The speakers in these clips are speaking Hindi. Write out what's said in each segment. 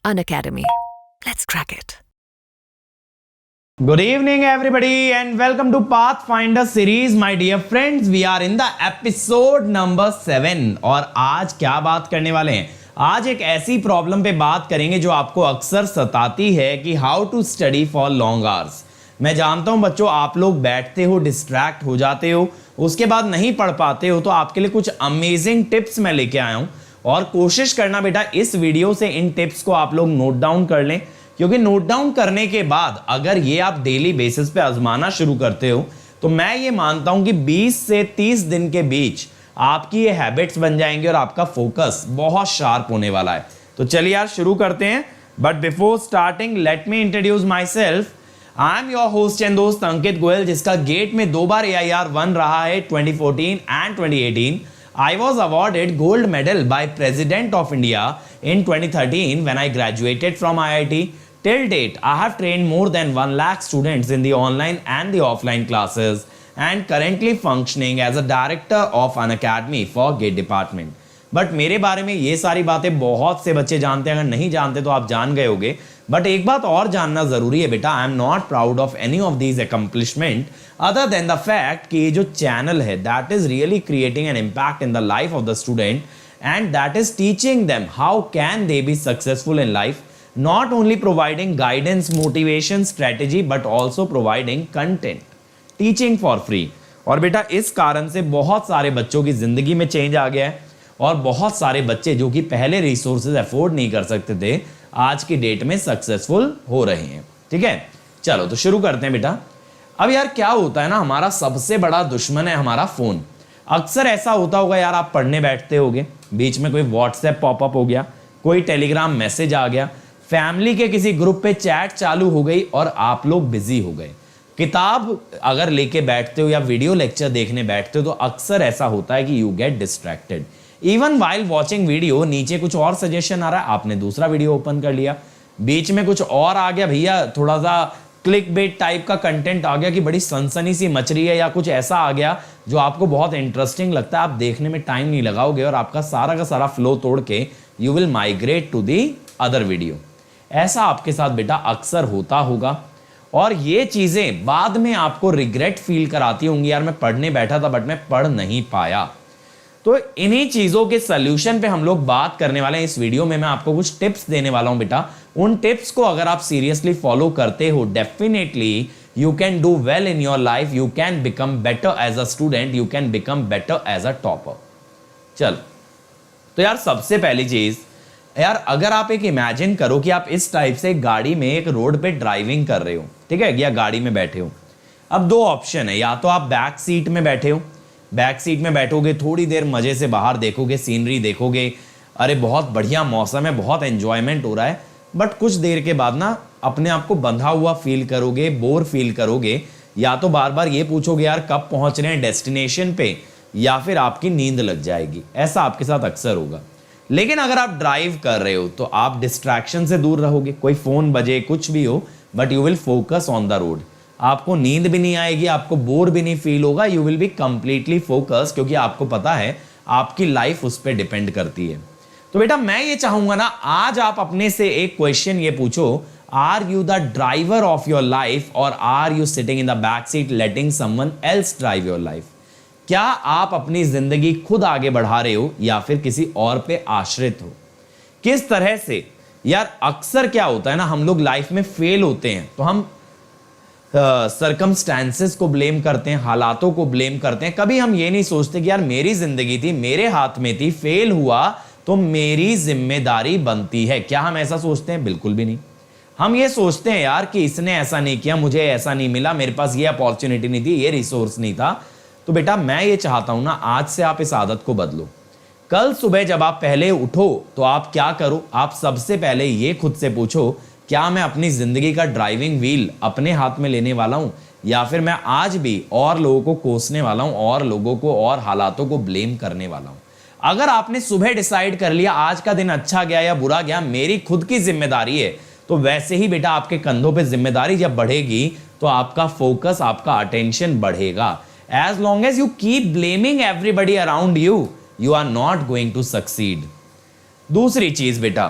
Unacademy. Let's crack it. Good evening everybody and welcome to Pathfinder series my dear friends. We are in the episode number 7 और आज क्या बात करने वाले हैं? आज एक ऐसी प्रॉब्लम पे बात करेंगे जो आपको अक्सर सताती है कि how to study for long hours. मैं जानता हूं बच्चों आप लोग बैठते हो, डिस्ट्रैक्ट हो जाते हो, उसके बाद नहीं पढ़ पाते हो, तो आपके लिए कुछ अमेजिंग टिप्स मैं लेके आया हूं और कोशिश करना बेटा इस वीडियो से इन टिप्स को आप लोग नोट डाउन कर लें, क्योंकि नोट डाउन करने के बाद अगर ये आप डेली बेसिस पे आजमाना शुरू करते हो तो मैं ये मानता हूं कि 20 से 30 दिन के बीच आपकी ये हैबिट्स बन जाएंगे और आपका फोकस बहुत शार्प होने वाला है। तो चलिए यार शुरू करते हैं। But before starting let me introduce my self. I am your host and दोस्त अंकित गोयल, जिसका गेट में 2 बार AIR 1 रहा है 2014 and 2018। I was awarded gold medal by President of India in 2013 when I graduated from IIT. Till date, I have trained more than 1 lakh students in the online and the offline classes and currently functioning as a director of Unacademy for GATE department. But मेरे बारे में ये सारी बातें बहुत से बच्चे जानते हैं, अगर नहीं जानते तो आप जान गए होंगे। बट एक बात और जानना जरूरी है बेटा, I am not proud of any of these accomplishment other than the fact कि ये जो चैनल है that is really creating an impact in the life of the student and that is teaching them how can they be successful in life, not only providing guidance, motivation, strategy but also providing content, teaching for free. और बेटा इस कारण से बहुत सारे बच्चों की जिंदगी में चेंज आ गया है और बहुत सारे बच्चे जो कि पहले रिसोर्सेज अफोर्ड नहीं कर सकते थे आज की डेट में सक्सेसफुल हो रहे हैं। ठीक है, चलो तो शुरू करते हैं बेटा। अब यार क्या होता है ना, हमारा सबसे बड़ा दुश्मन है हमारा फोन। अक्सर ऐसा होता होगा यार, आप पढ़ने बैठते होगे, बीच में कोई व्हाट्सएप पॉपअप हो गया, कोई टेलीग्राम मैसेज आ गया, फैमिली के किसी ग्रुप पे चैट चालू हो गई और आप लोग बिजी हो गए। किताब अगर लेके बैठते हो या वीडियो लेक्चर देखने बैठते हो तो अक्सर ऐसा होता है कि you get distracted. Even while watching video, नीचे कुछ और सजेशन आ रहा है, आपने दूसरा वीडियो ओपन कर लिया, बीच में कुछ और आ गया भैया, थोड़ा सा क्लिक बेट टाइप का कंटेंट आ गया कि बड़ी सनसनी सी मच रही है, या कुछ ऐसा आ गया जो आपको बहुत इंटरेस्टिंग लगता है, आप देखने में टाइम नहीं लगाओगे और आपका सारा का सारा फ्लो तोड़ के you will migrate to the other video. ऐसा आपके साथ बेटा अक्सर होता होगा और ये चीजें बाद में आपको रिग्रेट फील कराती होंगी, यार मैं पढ़ने बैठा था बट मैं पढ़ नहीं पाया। तो इन्हीं चीजों के सॉल्यूशन पे हम लोग बात करने वाले हैं इस वीडियो में। मैं आपको कुछ टिप्स देने वाला हूं बेटा, उन टिप्स को अगर आप सीरियसली फॉलो करते हो definitely you can do well in your life, you can become better as a student, you can become better as a topper. चलो तो यार सबसे पहली चीज यार, अगर आप एक इमेजिन करो कि आप इस टाइप से गाड़ी में एक रोड पे ड्राइविंग कर रहे हो, ठीक है, या गाड़ी में बैठे हो। अब 2 ऑप्शन है, या तो आप बैक सीट में बैठे हो, बैक सीट में बैठोगे, थोड़ी देर मजे से बाहर देखोगे, सीनरी देखोगे, अरे बहुत बढ़िया मौसम है, बहुत एंजॉयमेंट हो रहा है, बट कुछ देर के बाद ना अपने आप को बंधा हुआ फील करोगे, बोर फील करोगे, या तो बार बार ये पूछोगे यार कब पहुंच रहे हैं डेस्टिनेशन पे, या फिर आपकी नींद लग जाएगी। ऐसा आपके साथ अक्सर होगा। लेकिन अगर आप ड्राइव कर रहे हो तो आप डिस्ट्रैक्शन से दूर रहोगे, कोई फोन बजे कुछ भी हो, but you will focus on the road. आपको नींद भी नहीं आएगी, आपको बोर भी नहीं फील होगा, you will be completely focus, क्योंकि आपको पता है आपकी लाइफ उस पर डिपेंड करती है। तो बेटा मैं ये चाहूंगा ना, आज आप अपने से एक क्वेश्चन ये पूछो, are you the driver of your life और are you sitting in the back seat letting someone else drive your life? क्या आप अपनी जिंदगी खुद आगे बढ़ा रहे हो या फिर किसी और पे आश्रित हो? किस तरह से यार, अक्सर क्या होता है ना, हम लोग लाइफ में फेल होते हैं तो हम सरकमस्टेंसेस को ब्लेम करते हैं, हालातों को ब्लेम करते हैं। कभी हम ये नहीं सोचते कि यार मेरी जिंदगी थी, मेरे हाथ में थी, फेल हुआ तो मेरी जिम्मेदारी बनती है। क्या हम ऐसा सोचते हैं? बिल्कुल भी नहीं। हम ये सोचते हैं यार कि इसने ऐसा नहीं किया, मुझे ऐसा नहीं मिला, मेरे पास ये अपॉर्चुनिटी नहीं थी, ये रिसोर्स नहीं था। तो बेटा मैं ये चाहता हूं ना, आज से आप इस आदत को बदलो। कल सुबह जब आप पहले उठो तो आप क्या करो, आप सबसे पहले ये खुद से पूछो, क्या मैं अपनी जिंदगी का ड्राइविंग व्हील अपने हाथ में लेने वाला हूं, या फिर मैं आज भी और लोगों को कोसने वाला हूं, और लोगों को और हालातों को ब्लेम करने वाला हूं? अगर आपने सुबह डिसाइड कर लिया आज का दिन अच्छा गया या बुरा गया, मेरी खुद की जिम्मेदारी है, तो वैसे ही बेटा आपके कंधों पे जिम्मेदारी जब बढ़ेगी तो आपका फोकस, आपका अटेंशन बढ़ेगा। As long as you keep blaming everybody around you, you are not going to succeed. दूसरी चीज बेटा,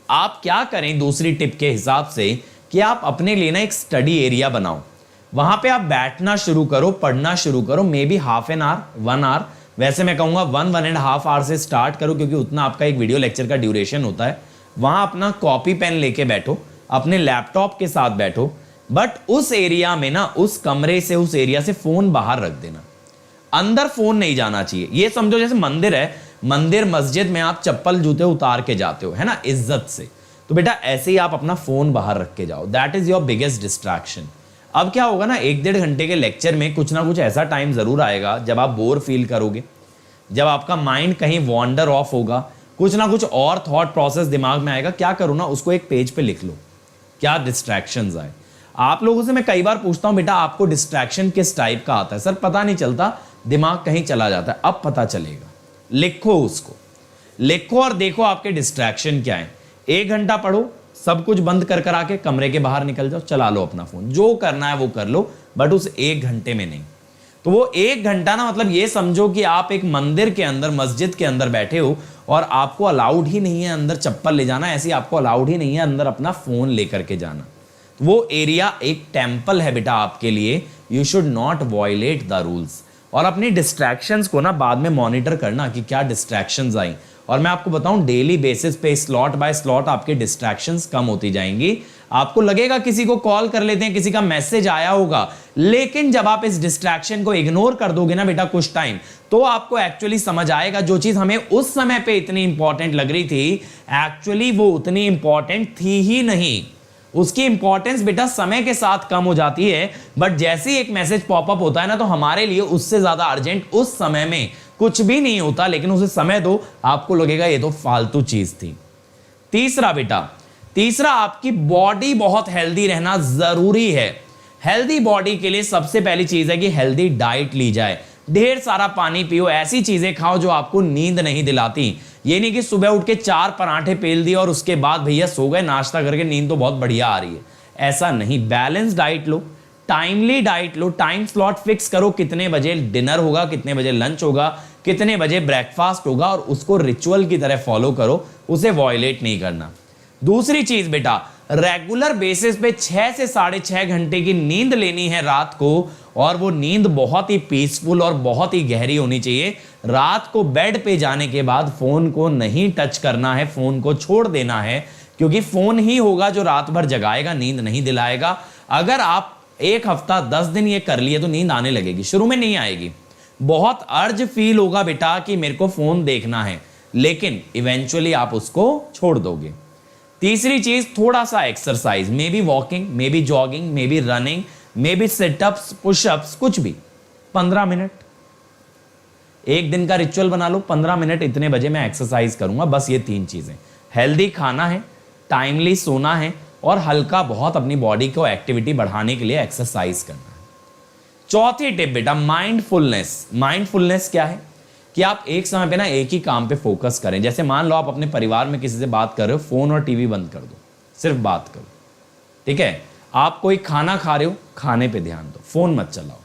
आप क्या करें दूसरी टिप के हिसाब से कि आप अपने लिए ना एक स्टडी एरिया बनाओ, वहां पे आप बैठना शुरू करो, पढ़ना शुरू करो, maybe half an hour 1 hour, वैसे मैं कहूंगा 1.5 आवर से स्टार्ट करो क्योंकि उतना आपका एक वीडियो लेक्चर का ड्यूरेशन होता है। वहां अपना कॉपी पेन लेके बैठो, अपने लैपटॉप के साथ बैठो, बट उस एरिया में ना, उस कमरे से, उस एरिया से फोन बाहर रख देना, अंदर फोन नहीं जाना चाहिए। ये समझो जैसे मंदिर है, मंदिर मस्जिद में आप चप्पल जूते उतार के जाते हो, है ना, इज्जत से, तो बेटा ऐसे ही आप अपना फोन बाहर रख के जाओ। That is your biggest distraction. अब क्या होगा ना, 1-1.5 घंटे के लेक्चर में कुछ ना कुछ ऐसा टाइम जरूर आएगा जब आप बोर फील करोगे, जब आपका माइंड कहीं वॉन्डर ऑफ होगा, कुछ ना कुछ और थॉट प्रोसेस दिमाग में आएगा। क्या करो ना, उसको एक पेज पे लिख लो, क्या डिस्ट्रैक्शंस आए। आप लोगों से मैं कई बार पूछता हूं, बेटा आपको डिस्ट्रैक्शन किस टाइप का आता है? सर पता नहीं चलता, दिमाग कहीं चला जाता है। अब पता चलेगा, लिखो उसको, लिखो और देखो आपके डिस्ट्रैक्शन क्या है। 1 घंटा पढ़ो, सब कुछ बंद कर आके कमरे के बाहर निकल जाओ, चला लो अपना फोन, जो करना है वो कर लो, बट उस 1 घंटे में नहीं। तो वो 1 घंटा ना, मतलब ये समझो कि आप एक मंदिर के अंदर, मस्जिद के अंदर बैठे हो और आपको अलाउड ही नहीं है अंदर चप्पल ले जाना, ऐसे आपको अलाउड ही नहीं है अंदर अपना फोन लेकर के जाना। वो एरिया एक टेम्पल है बेटा आपके लिए। You should not violate the rules. और अपनी डिस्ट्रैक्शंस को ना बाद में मॉनिटर करना कि क्या डिस्ट्रैक्शंस आई। और मैं आपको बताऊं, डेली बेसिस पे स्लॉट बाय स्लॉट आपके डिस्ट्रैक्शंस कम होती जाएंगी। आपको लगेगा किसी को कॉल कर लेते हैं, किसी का मैसेज आया होगा, लेकिन जब आप इस डिस्ट्रैक्शन को इग्नोर कर दोगे ना बेटा कुछ टाइम, तो आपको एक्चुअली समझ आएगा जो चीज हमें उस समय पे इतनी इंपॉर्टेंट लग रही थी, एक्चुअली वो उतनी इंपॉर्टेंट थी ही नहीं। उसकी इंपॉर्टेंस बेटा समय के साथ कम हो जाती है, बट जैसे ही एक मैसेज पॉपअप होता है ना, तो हमारे लिए उससे ज्यादा अर्जेंट उस समय में कुछ भी नहीं होता, लेकिन उसे समय दो, आपको लगेगा ये तो फालतू चीज थी। तीसरा आपकी बॉडी बहुत हेल्दी रहना जरूरी है। हेल्दी बॉडी के लिए सबसे पहली चीज है कि हेल्दी डाइट ली जाए, ढेर सारा पानी पियो, ऐसी चीजें खाओ जो आपको नींद नहीं दिलाती। ये नहीं कि सुबह उठ के 4 पराठे पेल दिए और उसके बाद भैया सो गए, नाश्ता करके नींद तो बहुत बढ़िया आ रही है, ऐसा नहीं। बैलेंस डाइट लो, टाइमली डाइट लो, टाइम स्लॉट फिक्स करो, कितने बजे डिनर होगा, कितने बजे लंच होगा, कितने बजे ब्रेकफास्ट होगा, और उसको रिचुअल की तरह फॉलो करो, उसे वॉयलेट नहीं करना। दूसरी चीज बेटा, रेगुलर बेसिस पे 6 से 6.5 घंटे की नींद लेनी है रात को, और वो नींद बहुत ही पीसफुल और बहुत ही गहरी होनी चाहिए। रात को बेड पे जाने के बाद फोन को नहीं टच करना है, फोन को छोड़ देना है, क्योंकि फोन ही होगा जो रात भर जगाएगा, नींद नहीं दिलाएगा। अगर आप 1 हफ्ता 10 दिन ये कर लिए तो नींद आने लगेगी, शुरू में नहीं आएगी, बहुत अर्ज फील होगा बेटा कि मेरे को फोन देखना है, लेकिन इवेंचुअली आप उसको छोड़ दोगे। तीसरी चीज, थोड़ा सा exercise, may be walking, may be jogging, may be running, may be sit-ups, pushups, कुछ भी, 15 मिनट, एक दिन का रिचुअल बना लो, 15 मिनट इतने बजे मैं एक्सरसाइज करूंगा। बस ये 3 चीजें, हेल्दी खाना है, टाइमली सोना है, और हल्का बहुत अपनी बॉडी को एक्टिविटी बढ़ाने के लिए एक्सरसाइज करना है। चौथी टिप बेटा, माइंडफुलनेस। माइंडफुलनेस क्या है कि आप एक समय पे ना एक ही काम पे फोकस करें। जैसे मान लो आप अपने परिवार में किसी से बात कर रहे हो, फोन और टीवी बंद कर दो, सिर्फ बात करो, ठीक है। आप कोई खाना खा रहे हो, खाने पे ध्यान दो, फोन मत चलाओ।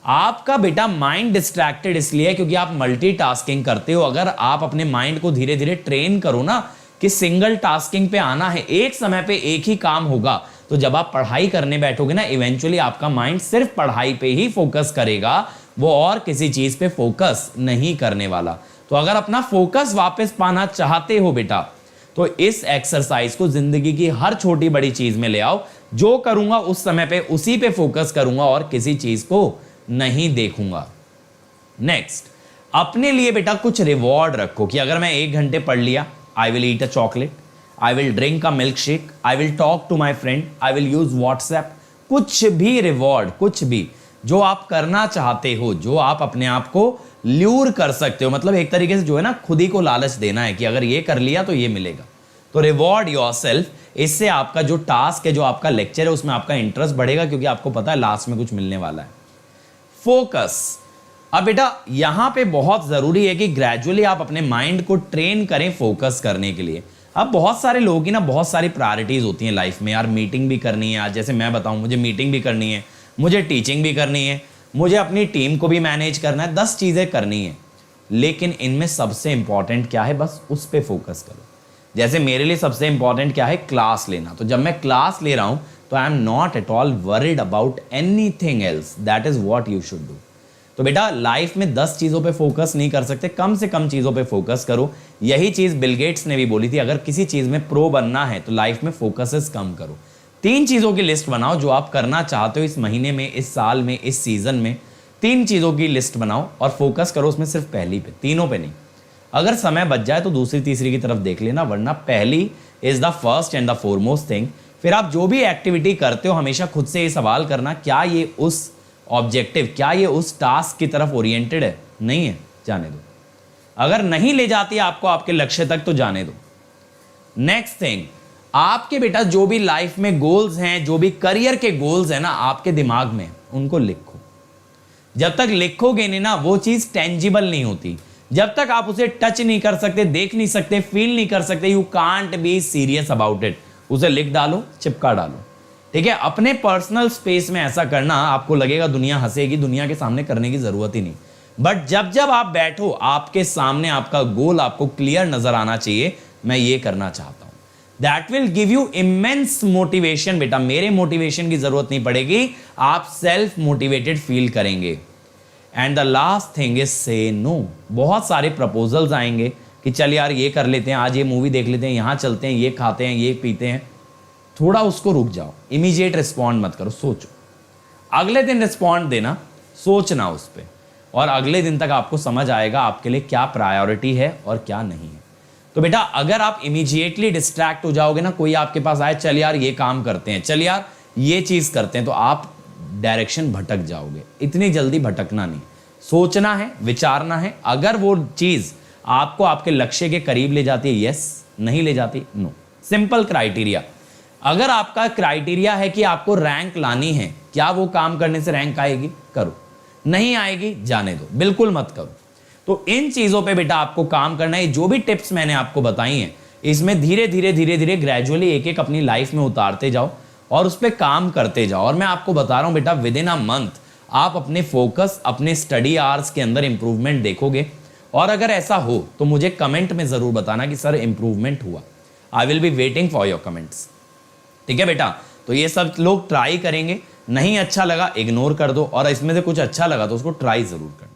आपका बेटा माइंड डिस्ट्रैक्टेड इसलिए है क्योंकि आप मल्टीटास्किंग करते हो। अगर आप अपने माइंड को धीरे धीरे ट्रेन करो ना कि सिंगल टास्किंग पे आना है, एक समय पे एक ही काम होगा, तो जब आप पढ़ाई करने बैठोगे ना, इवेंचुअली आपका माइंड सिर्फ पढ़ाई पे ही फोकस करेगा, वो और किसी चीज पे फोकस नहीं करने वाला। तो अगर अपना फोकस वापस पाना चाहते हो बेटा, तो इस एक्सरसाइज को जिंदगी की हर छोटी बड़ी चीज में ले आओ। जो करूंगा उस समय पे उसी पे फोकस करूंगा और किसी चीज को नहीं देखूंगा। नेक्स्ट, अपने लिए बेटा कुछ रिवॉर्ड रखो कि अगर मैं 1 घंटे पढ़ लिया, I will eat a chocolate, I will drink a milk shake, I will talk to my friend, I will use WhatsApp. कुछ भी रिवॉर्ड, कुछ भी जो आप करना चाहते हो, जो आप अपने आप को ल्यूर कर सकते हो, मतलब एक तरीके से जो है ना, खुद ही को लालच देना है कि अगर ये कर लिया तो ये मिलेगा। तो रिवॉर्ड योरसेल्फ। इससे आपका जो टास्क है, जो आपका लेक्चर है, उसमें आपका इंटरेस्ट बढ़ेगा, क्योंकि आपको पता है लास्ट में कुछ मिलने वाला है। फोकस। अब बेटा यहां पे बहुत जरूरी है कि ग्रेजुअली आप अपने माइंड को ट्रेन करें फोकस करने के लिए। अब बहुत सारे लोगों की ना बहुत सारी प्रायोरिटीज होती हैं लाइफ में। यार मीटिंग भी करनी है, आज जैसे मैं बताऊं, मुझे मीटिंग भी करनी है, मुझे टीचिंग भी करनी है, मुझे अपनी टीम को भी मैनेज करना है, 10 चीजें करनी है। लेकिन इनमें सबसे इंपॉर्टेंट क्या है, बस उस पर फोकस करो। जैसे मेरे लिए सबसे इंपॉर्टेंट क्या है, क्लास लेना। तो जब मैं क्लास ले रहा हूं तो I am not at all worried about anything else. That is what you should do. तो बेटा लाइफ में 10 चीजों पे फोकस नहीं कर सकते, कम से कम चीजों पे फोकस करो। यही चीज बिल गेट्स ने भी बोली थी, अगर किसी चीज में प्रो बनना है तो लाइफ में फोकसेस कम करो। 3 चीजों की लिस्ट बनाओ जो आप करना चाहते हो इस महीने में, इस साल में, इस सीजन में। 3 चीजों की लिस्ट बनाओ और फोकस करो उसमें सिर्फ पहली पे, तीनों पे नहीं। अगर समय बच जाए तो दूसरी तीसरी की तरफ देख लेना, वरना पहली is the first and the foremost thing. फिर आप जो भी एक्टिविटी करते हो हमेशा खुद से ये सवाल करना, क्या ये उस ऑब्जेक्टिव, क्या ये उस टास्क की तरफ ओरिएंटेड है? नहीं है, जाने दो। अगर नहीं ले जाती है आपको आपके लक्ष्य तक तो जाने दो। नेक्स्ट थिंग, आपके बेटा जो भी लाइफ में गोल्स हैं, जो भी करियर के गोल्स हैं ना आपके दिमाग में, उनको लिखो। जब तक लिखोगे नहीं ना वो चीज टेंजिबल नहीं होती। जब तक आप उसे टच नहीं कर सकते, देख नहीं सकते, फील नहीं कर सकते, you can't be serious about it. उसे लिख डालो, चिपका डालो, ठीक है। अपने पर्सनल स्पेस में ऐसा करना, आपको लगेगा दुनिया हंसेगी, दुनिया के सामने करने की जरूरत ही नहीं। बट जब जब आप बैठो आपके सामने आपका गोल आपको क्लियर नजर आना चाहिए, मैं ये करना चाहता हूं। That will give you immense motivation. बेटा मेरे मोटिवेशन की जरूरत नहीं पड़ेगी, आप सेल्फ मोटिवेटेड फील करेंगे। And the last thing is से नो। बहुत सारे प्रपोजल्स आएंगे कि चल यार ये कर लेते हैं, आज ये मूवी देख लेते हैं, यहां चलते हैं, ये खाते हैं, ये पीते हैं। थोड़ा उसको रुक जाओ, इमीडिएट रिस्पॉन्ड मत करो, सोचो। अगले दिन रिस्पॉन्ड देना, सोचना उस पर, और अगले दिन तक आपको समझ आएगा आपके लिए क्या प्रायोरिटी है और क्या नहीं है। तो बेटा अगर आप इमीडिएटली डिस्ट्रैक्ट हो जाओगे ना, कोई आपके पास आए, चल यार ये काम करते हैं, चल यार ये चीज करते हैं, तो आप डायरेक्शन भटक जाओगे। इतनी जल्दी भटकना नहीं, सोचना है, विचारना है। अगर वो चीज आपको आपके लक्ष्य के करीब ले जाती है, यस, नहीं ले जाती, नो। Simple criteria. अगर आपका क्राइटेरिया है कि आपको रैंक लानी है, क्या वो काम करने से रैंक आएगी? करो। नहीं आएगी, जाने दो, बिल्कुल मत करो। तो इन चीजों पे बेटा आपको काम करना है। जो भी टिप्स मैंने आपको बताई हैं इसमें धीरे धीरे ग्रेजुअली एक एक अपनी लाइफ में उतारते जाओ और उस पर काम करते जाओ। और मैं आपको बता रहा हूं बेटा विद इन अ मंथ आप अपने फोकस, अपने स्टडी आवर्स के अंदर इंप्रूवमेंट देखोगे। और अगर ऐसा हो तो मुझे कमेंट में जरूर बताना कि सर इंप्रूवमेंट हुआ। I will be waiting for your comments, ठीक है बेटा। तो ये सब लोग ट्राई करेंगे, नहीं अच्छा लगा इग्नोर कर दो, और इसमें से कुछ अच्छा लगा तो उसको ट्राई जरूर कर।